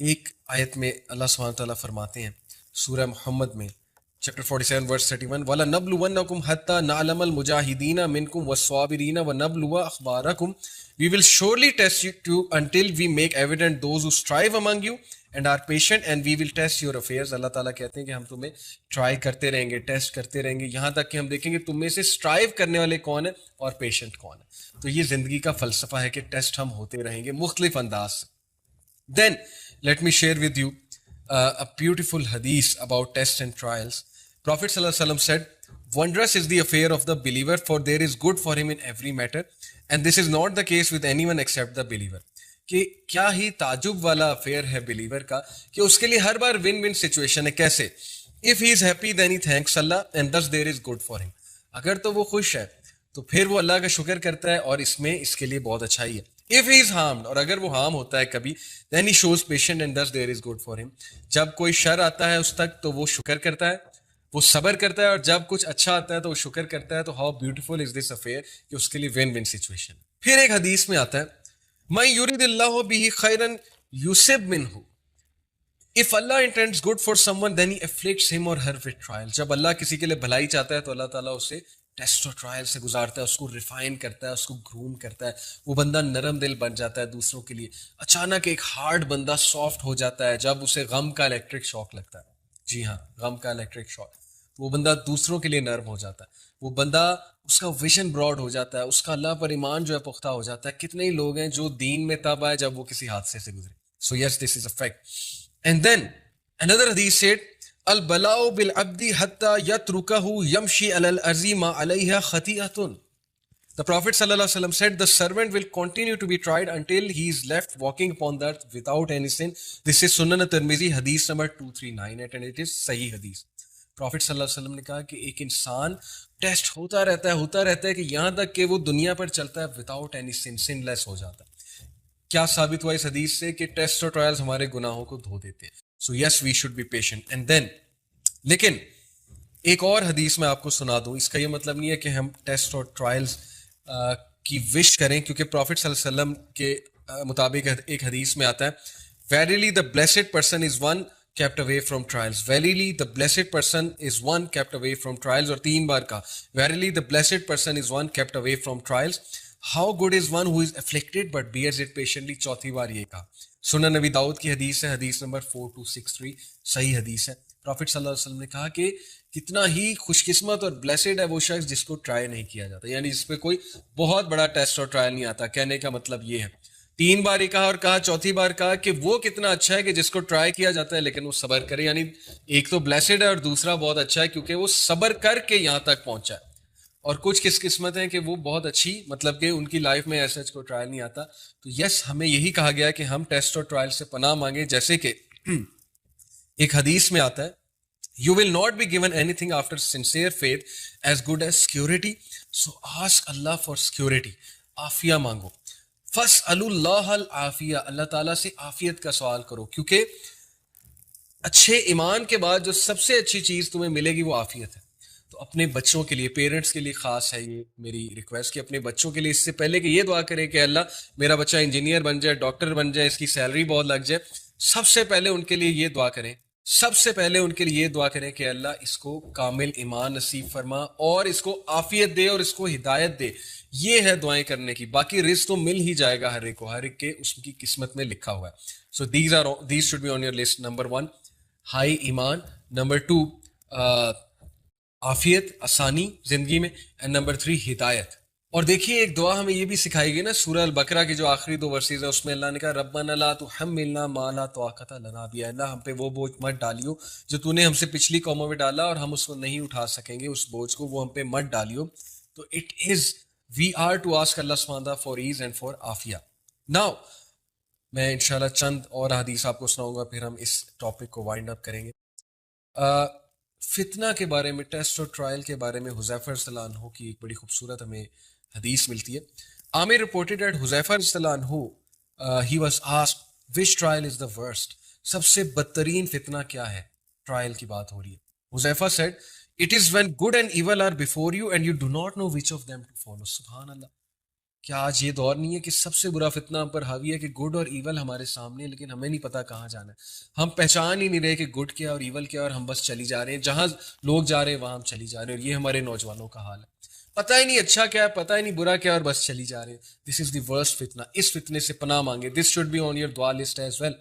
ایک آیت میں اللہ سبحانہ تعالیٰ فرماتے ہیں سورہ محمد میں چیپٹر 47 ورس 31 وَلَنَبْلُوَنَّكُمْ حَتَّى نَعْلَمَ الْمُجَاهِدِينَ مِنْكُمْ وَالصَّابِرِينَ وَنَبْلُوَ أَخْبَارَكُمْ We will surely test you until we make evident those who strive among you and are patient and we will test your affairs. اللہ تعالیٰ کہتے ہیں کہ ہم تمہیں ٹرائی کرتے رہیں گے, ٹیسٹ کرتے رہیں گے, یہاں تک کہ ہم دیکھیں گے تم میں سے اسٹرائیو کرنے والے کون ہیں اور پیشنٹ کون ہیں. تو یہ زندگی کا فلسفہ ہے کہ ٹیسٹ ہم ہوتے رہیں گے مختلف انداز سے. Then let me share with you a beautiful hadith about tests and trials. Prophet sallallahu alaihi wasallam said, "Wondrous is the affair of the believer, for there is good for him in every matter, and this is not the case with anyone except the believer." کہ کیا ہی تعجب والا affair ہے believer کا کہ اس کے لیے ہر bar one one situation ہے. کیسے؟ if he is happy then he thanks Allah and thus there is good for him. اگر تو وہ خوش ہے تو پھر وہ اللہ کا شکر کرتا ہے اور اس میں اس کے لیے بہت اچھائی ہے. if he is harmed, اور اگر وہ ہارم ہوتا ہے کبھی, then he shows patience and thus there is good for him. جب کوئی شر آتا ہے اس تک تو وہ شکر کرتا ہے, وہ صبر کرتا ہے, اور جب کچھ اچھا آتا ہے تو وہ شکر کرتا ہے. تو how beautiful is this affair کہ اس کے لیے ون ون سچویشن. پھر ایک حدیث میں آتا ہے مَن يُرِدِ اللَّهُ بِهِ خَيْرًا يُصِبْ مِنْهُ. If Allah intends good for someone then he afflicts him or her with trial. جب اللہ کسی کے لیے بھلائی چاہتا ہے تو اللہ تعالیٰ اسے ٹیسٹ اور ٹرائل سے گزارتا ہے, اس کو ریفائن کرتا ہے, اس کو گروم کرتا ہے. وہ بندہ نرم دل بن جاتا ہے دوسروں کے لیے. اچانک ایک ہارڈ بندہ سافٹ ہو جاتا ہے جب اسے غم کا الیکٹرک شاک لگتا ہے. جی ہاں, غم کا الیکٹرک شاک. وہ بندہ دوسروں کے لیے نرم ہو جاتا ہے. وہ بندہ, اس کا ویژن براڈ ہو جاتا ہے, اس کا اللہ پر ایمان جو ہے پختہ ہو جاتا ہے. کتنے ہی لوگ ہیں جو دین میں تب آئے جب وہ کسی حادثے سے گزرے. So yes, this is a fact. And then another hadith said, "Al-bala'u bil-abdi hatta yatrukahu yamshi al-arzi ma alayha khati'atun." The Prophet sallallahu alaihi wasallam said, "The servant will continue to be tried until he is left walking upon the earth without any sin." This is Sunan at-Tirmidhi, hadith number 2398, and it is Sahih hadith. Prophet sallallahu alaihi wasallam نے کہا کہ ایک انسان test ہوتا رہتا ہے کہ یہاں تک کہ وہ دنیا پر چلتا ہے without any sin, sinless ہو جاتا ہے. کیا ثابت ہوا اس حدیث سے؟ کہ ٹیسٹ اور ٹرائلز ہمارے گناہوں کو دھو دیتے ہیں. So yes, we should be patient. And then لیکن ایک اور حدیث میں آپ کو سنا دوں. اس کا یہ مطلب نہیں ہے کہ ہم ٹیسٹ اور ٹرائلز کی وش کریں, کیونکہ پروفٹ صلی اللہ علیہ وسلم کے مطابق ایک حدیث میں آتا ہے verily the blessed person is one kept away from trials. verily the blessed person is one kept away from trials. اور 3 بار کہا verily the blessed person is one kept away from trials. How good is one who is afflicted but bears it patiently. 4 بار یہ کہا. سنن نبی داؤد کی حدیث ہے, حدیث نمبر 4263, صحیح حدیث ہے. پروفٹ صلی اللہ علیہ وسلم نے کہا کہ کتنا ہی خوش قسمت اور بلیسڈ ہے وہ شخص جس کو ٹرائی نہیں کیا جاتا, یعنی جس پہ کوئی بہت بڑا ٹیسٹ اور ٹرائل نہیں آتا. کہنے کا مطلب یہ ہے, 3 بار یہ کہا اور کہا 4تھی بار کہا کہ وہ کتنا اچھا ہے کہ جس کو ٹرائی کیا جاتا ہے لیکن وہ صبر کرے. یعنی ایک تو بلیسڈ ہے اور دوسرا بہت اچھا ہے کیونکہ وہ صبر کر کے یہاں تک پہنچا ہے. اور کچھ کس قسمت ہیں کہ وہ بہت اچھی, مطلب کہ ان کی لائف میں ایسا کو ٹرائل نہیں آتا. تو یس, ہمیں یہی کہا گیا کہ ہم ٹیسٹ اور ٹرائل سے پناہ مانگیں. جیسے کہ ایک حدیث میں آتا ہے You will not be given anything after sincere faith as good as security. So ask Allah for security. Aafia مانگو. فَاسْأَلُوا اللَّهَ الْعَافِيَةَ. اللہ تعالیٰ سے عافیت کا سوال کرو, کیونکہ اچھے ایمان کے بعد جو سب سے اچھی چیز تمہیں ملے گی وہ عافیت ہے. تو اپنے بچوں کے لیے, پیرنٹس کے لیے خاص ہے یہ میری ریکویسٹ کہ اپنے بچوں کے لیے اس سے پہلے کہ یہ دعا کریں کہ اللہ میرا بچہ انجینئر بن جائے, ڈاکٹر بن جائے, اس کی سیلری بہت لگ جائے, سب سے پہلے ان کے لیے یہ دعا کریں, سب سے پہلے ان کے لیے یہ دعا کریں کہ اللہ اس کو کامل ایمان نصیب فرما اور اس کو عافیت دے اور اس کو ہدایت دے. یہ ہے دعائیں کرنے کی. باقی رزق تو مل ہی جائے گا ہر ایک کو, ہر ایک کے اس کی قسمت میں لکھا ہوا ہے. So these should be on your list. Number 1 high ایمان, نمبر 2 عافیت, آسانی زندگی میں, اینڈ نمبر 3 ہدایت. اور دیکھیے ایک دعا ہمیں یہ بھی سکھائی گئی نا, سورہ البقرہ کی جو آخری 2 ورسز ہیں اس میں اللہ نے کہا ربنا لا تحملنا ما لا طاقت لنا بہ. اللہ ہم پہ وہ بوجھ مت ڈالیو جو تو نے ہم سے پچھلی قوموں میں ڈالا اور ہم اس کو نہیں اٹھا سکیں گے, اس بوجھ کو وہ ہم پہ مت ڈالیو. تو it is we are to ask Allah سبحانہ فار ایز اینڈ فار عافیہ. ناؤ میں انشاءاللہ چند اور حدیث آپ کو سناؤں گا, پھر ہم اس ٹاپک کو وائنڈ اپ کریں گے. فتنہ کے بارے میں, ٹیسٹ اور ٹرائل کے بارے میں حذیفہ رضی اللہ عنہ کی ایک بڑی خوبصورت ہمیں حدیث ملتی ہے. عامر reported that حذیفہ رضی اللہ عنہ he was asked which trial is the worst. سب سے بدترین فتنہ کیا ہے؟ ٹرائل کی بات ہو رہی ہے. Huzaifa said it is when good and evil are before you and you do not know which of them to follow. سبحان اللہ. کیا آج یہ دور نہیں ہے کہ سب سے برا فتنہ ہم پر حاوی ہے کہ گڈ اور ایول ہمارے سامنے، لیکن ہمیں نہیں پتا کہاں جانا ہے. ہم پہچان ہی نہیں رہے کہ گڈ کیا اور ایول کیا، اور ہم بس چلی جا رہے ہیں، جہاں لوگ جا رہے ہیں وہاں ہم چلی جا رہے ہیں. اور یہ ہمارے نوجوانوں کا حال ہے، پتہ ہی نہیں اچھا کیا ہے، پتہ ہی نہیں برا کیا، اور بس چلی جا رہے ہیں. دس از دی ورسٹ فتنہ. اس فتنے سے پناہ مانگے. This should be on your دعا لسٹ ایز ویل.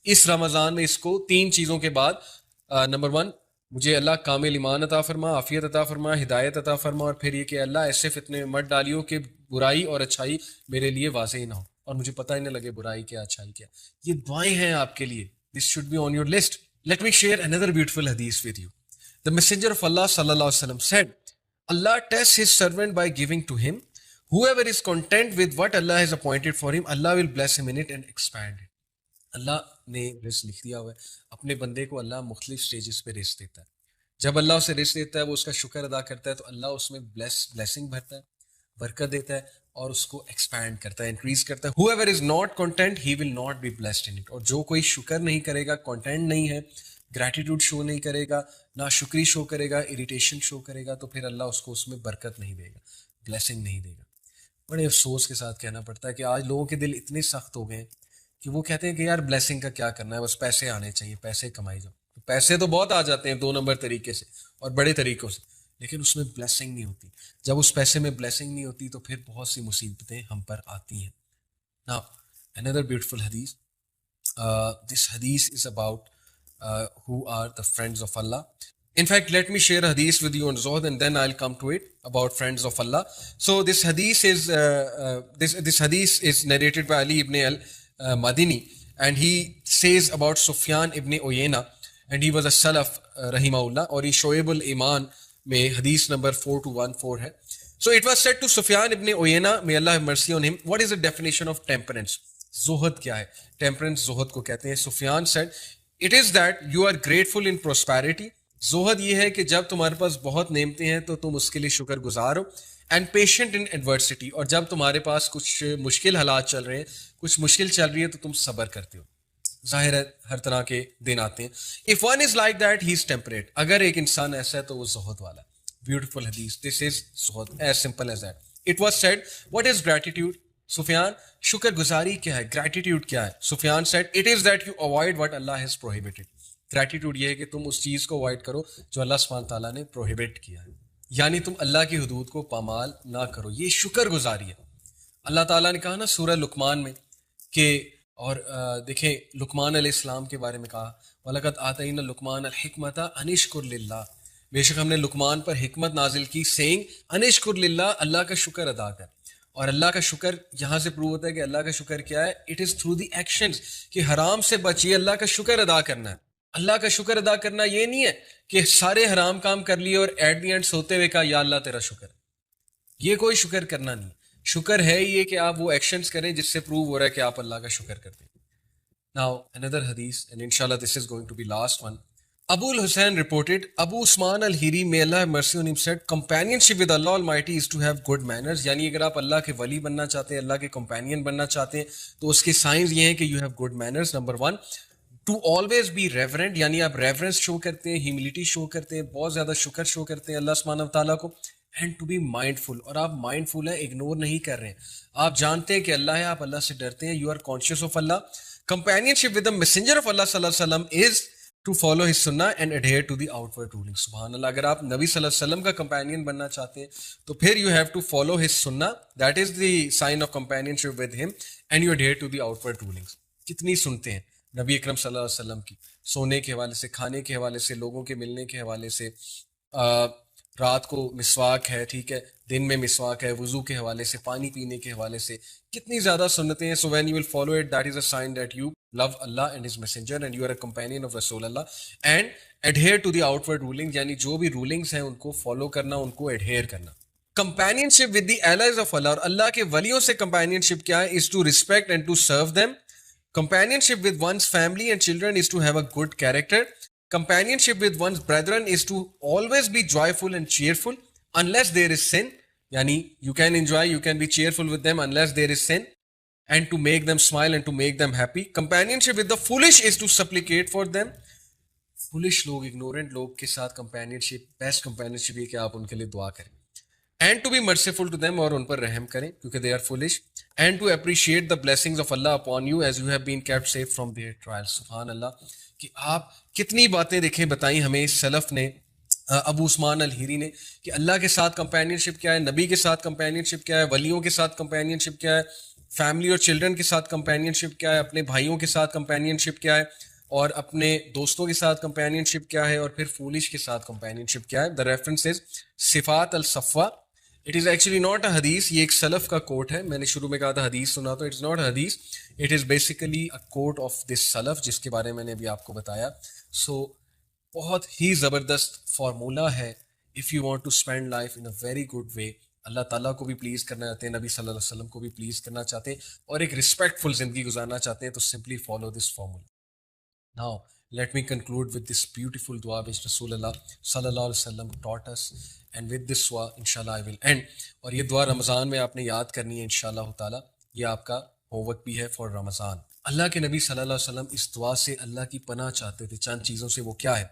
اس رمضان میں اس کو 3 چیزوں کے بعد، نمبر 1 مجھے اللہ کامل ایمان عطا فرما، عافیت عطا فرما، ہدایت عطا فرما، اور پھر یہ کہ اللہ ایسے فتنے میں مت ڈالیو کہ برائی اور اچھائی میرے لیے واضح ہی نہ ہو اور مجھے پتہ ہی نہ لگے برائی کیا اچھائی کیا. یہ دعائیں ہیں آپ کے لیے. This should be on your list. Let me share another beautiful hadith with you. The messenger of Allah sallallahu alaihi wasallam said, Allah tests his servant by giving to him. Whoever is content with what Allah has appointed for him, Allah will bless him in it and expand it. اللہ نے رزق لکھ دیا ہوا ہے. اپنے بندے کو اللہ مختلف سٹیجز پہ رزق دیتا ہے. جب اللہ اسے رزق دیتا ہے وہ اس کا شکر ادا کرتا ہے تو اللہ اس میں بلیسنگ بھرتا ہے، برکت دیتا ہے اور اس کو ایکسپینڈ کرتا ہے، انکریز کرتا ہے. whoever is not content he will not be blessed in it. اور جو کوئی شکر نہیں کرے گا، کنٹینٹ نہیں ہے، گریٹیٹیوڈ شو نہیں کرے گا، نہ شکری شو کرے گا، اریٹیشن شو کرے گا، تو پھر اللہ اس کو اس میں برکت نہیں دے گا، بلیسنگ نہیں دے گا. بڑے افسوس کے ساتھ کہنا پڑتا ہے کہ آج لوگوں کے دل اتنے سخت ہو گئے ہیں کہ وہ کہتے ہیں کہ یار بلیسنگ کا کیا کرنا ہے، بس پیسے آنے چاہیے، پیسے کمائی جاؤ. پیسے تو بہت آ جاتے ہیں 2 نمبر طریقے سے اور بڑے طریقوں سے، لیکن اس میں بلیسنگ نہیں ہوتی. جب اس پیسے میں بلیسنگ نہیں ہوتی تو پھر بہت سی مصیبتیں ہم پر آتی ہیں. Now, another beautiful hadith. This hadith is about who are the friends of Allah. In fact, let me share a hadith with you on Zuhd and then I'll come to it about friends of Allah. So this hadith is this hadith is narrated by Ali ibn al-Madini, and he says about Sufyan ibn Uyayna, and he was a Salaf rahimahullah, اور یہ شعیب الایمان میں حدیث number 4214 ہے. So it was said to Sufyan ibn Uyayna, may Allah have mercy on him, what is the definition of temperance? زہد کیا ہے؟ Temperance زہد کو کہتے ہیں. سفیان said, it is that you are grateful in prosperity. زہد یہ ہے کہ جب تمہارے پاس بہت نعمتیں ہیں تو تم اس کے لیے شکر گزار ہو. اینڈ پیشنٹ ان ایڈورسٹی، اور جب تمہارے پاس کچھ مشکل حالات چل رہے ہیں، کچھ مشکل چل رہی ہے تو تم صبر کرتے ہو. ظاہر ہے ہر طرح کے دن آتے ہیں. if one is like that he is temperate. اگر ایک انسان ایسا ہے تو وہ زہد والا ہے. بیوٹیفل حدیث. this is Zuhd, as simple as that. it was said, what is gratitude? سفیان, شکر گزاری کیا ہے؟ گریٹیٹیوڈ کیا ہے؟ سفیان said, it is that you avoid what Allah has prohibited. Gratitude یہ ہے کہ تم اس چیز کو اوائڈ کرو جو اللہ سبحانہ تعالیٰ نے پروہیبٹ کیا ہے، یعنی تم اللہ کی حدود کو پامال نہ کرو. یہ شکر گزاری ہے. اللہ تعالیٰ نے کہا نا سورہ لقمان میں کہ، اور دیکھیں لقمان علیہ السلام کے بارے میں کہا، وَلَقَدْ آتَيْنَا لُقْمَانَ الْحِكْمَةَ أَنِ اشْكُرْ لِلَّهِ، بے شک ہم نے لقمان پر حکمت نازل کی، سینگ ان اشکر للہ، اللہ کا شکر ادا کر. اور اللہ کا شکر یہاں سے پروو ہوتا ہے کہ اللہ کا شکر کیا ہے؟ It is through the actions, کہ حرام سے بچیے، اللہ کا شکر ادا کرنا ہے. اللہ کا شکر ادا کرنا یہ نہیں ہے کہ سارے حرام کام کر لیے اور ایٹ دی اینڈ سوتے ہوئے کہا یا اللہ تیرا شکر. یہ کوئی شکر کرنا نہیں. شکر ہے یہ کہ آپ وہ ایکشنز کریں جس سے پروو ہو رہا ہے کہ آپ اللہ کا شکر کرتے ہیں. Now another hadith, and inshallah this is going to be last one. Abu al-Hussein reported, Abu Usman al-Hiri, may Allah have mercy on him, said, companionship with Allah Almighty is to have good manners. یعنی اگر آپ اللہ کے ولی بننا چاہتے ہیں، اللہ کے companion بننا چاہتے ہیں تو اس کے سائنز یہ ہیں کہ you have good manners. Number 1, to always be reverent، یعنی آپ ریورنس شو کرتے ہیں، ہیوملٹی شو کرتے ہیں، بہت زیادہ شکر شو کرتے ہیں اللہ سبحانہ تعالیٰ کو. اینڈ ٹو بی مائنڈفل، اور آپ مائنڈفل ہیں، اگنور نہیں کر رہے ہیں، آپ جانتے ہیں کہ اللہ ہے، آپ اللہ سے ڈرتے ہیں، you are conscious of Allah. Companionship with the messenger of Allah sallallahu alaihi wasallam is to follow his sunnah and adhere to the outward rulings. سبحان اللہ. اگر آپ نبی صلی اللہ علیہ وسلم کا کمپینین بننا چاہتے ہیں تو پھر you have to follow his sunnah, that is the sign of companionship with him, and you adhere to the outward rulings. کتنی سنتے ہیں نبی اکرم صلی اللہ علیہ وسلم کی، سونے کے حوالے سے، کھانے کے حوالے سے، لوگوں کے ملنے کے حوالے سے، رات کو مسواک ہے، ٹھیک ہے، دن میں مسواک ہے، وضو کے حوالے سے، پانی پینے کے حوالے سے، کتنی زیادہ سنتیں ہیں. So when you will follow it, that is a sign that you love Allah and His Messenger and you are a companion of Rasul Allah. And adhere to the outward rulings، یعنی جو بھی rulings ہیں ان کو follow کرنا، ان کو adhere کرنا. Companionship with the allies of Allah، اور اللہ کے ولیوں سے companionship کیا ہے؟ is to respect and to serve them. Companionship with one's family and children is to have a good character. Companionship with one's brethren is to always be joyful and cheerful unless there is sin. Yani you can enjoy, you can be cheerful with them unless there is sin, and to make them smile and to make them happy. Companionship with the foolish is to supplicate for them. Foolish log, ignorant log کے ساتھ companionship, best companionship یہ کہ آپ ان کے لیے دعا کریں. And to be merciful to them, اور ان پر رحم کریں کیونکہ they are foolish, and to appreciate the blessings of Allah upon you as you have been kept safe from their trials. سبحان اللہ، کہ آپ کتنی باتیں دیکھیں بتائیں ہمیں سلف نے، ابو عثمان الہیری نے، کہ اللہ کے ساتھ کمپینین شپ کیا ہے، نبی کے ساتھ کمپینین شپ کیا ہے، ولیوں کے ساتھ کمپینین شپ کیا ہے، فیملی اور چلڈرن کے ساتھ کمپینین شپ کیا ہے، اپنے بھائیوں کے ساتھ کمپینین شپ کیا ہے، اور اپنے دوستوں کے ساتھ کمپینین شپ کیا ہے، اور پھر فولش کے ساتھ کمپینین شپ کیا ہے. دا ریفرنس از صفات الصفا. It is actually not a حدیث، یہ ایک سلف کا کوٹ ہے. میں نے شروع میں کہا تھا حدیث سنا، تو it's not a hadith, it is basically a quote of this salaf جس کے بارے میں نے ابھی آپ کو بتایا. سو بہت ہی زبردست فارمولہ ہے if you want to spend life in a very good way. Allah تعالیٰ کو بھی پلیز کرنا چاہتے ہیں، نبی صلی اللہ علیہ وسلم کو بھی پلیز کرنا چاہتے ہیں، اور ایک رسپیکٹفل زندگی گزارنا چاہتے ہیں، تو simply follow this formula. Now, let me conclude with this beautiful dua which Rasulullah sallallahu alaihi wasallam taught us, and with this dua inshallah I will end. اور یہ دعا رمضان میں آپ نے یاد کرنی ہے انشاءاللہ تعالی، یہ آپ کا ہوم ورک بھی ہے فار رمضان. اللہ کے نبی صلی اللہ علیہ وسلم اس دعا سے اللہ کی پناہ چاہتے تھے. چند چیزوں سے، وہ کیا ہے؟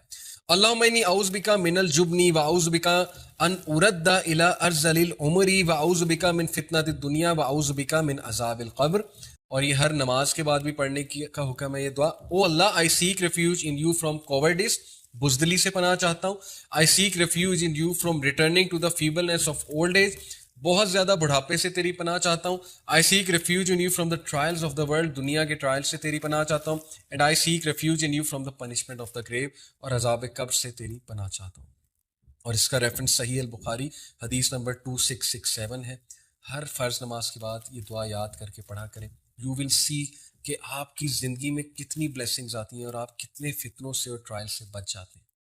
اللہم انی اعوذ بک من الجبن واعوذ بک ان ارد الی ارذل العمر واعوذ بک من فتنۃ الدنیا واعوذ بک من عذاب القبر. اور یہ ہر نماز کے بعد بھی پڑھنے کا حکم ہے یہ دعا. O Allah, I seek refuge in you from cowards, بزدلی سے پناہ چاہتا ہوں. I seek refuge in you from returning to the feebleness of old age, بہت زیادہ بڑھاپے سے تیری پناہ چاہتا ہوں. I seek refuge in you from the trials of the world, دنیا کے ٹرائل سے تیری پناہ چاہتا ہوں. And I seek refuge in you from the punishment of the گریو، اور عذاب قبر سے تیری پناہ چاہتا ہوں. اور اس کا ریفرنس صحیح البخاری حدیث نمبر 2667 ہے. ہر فرض نماز کے بعد یہ دعا یاد کر کے پڑھا کریں. یو ول سی کہ آپ کی زندگی میں کتنی بلیسنگز آتی ہیں اور آپ کتنے فتنوں سے اور ٹرائل سے بچ جاتے ہیں.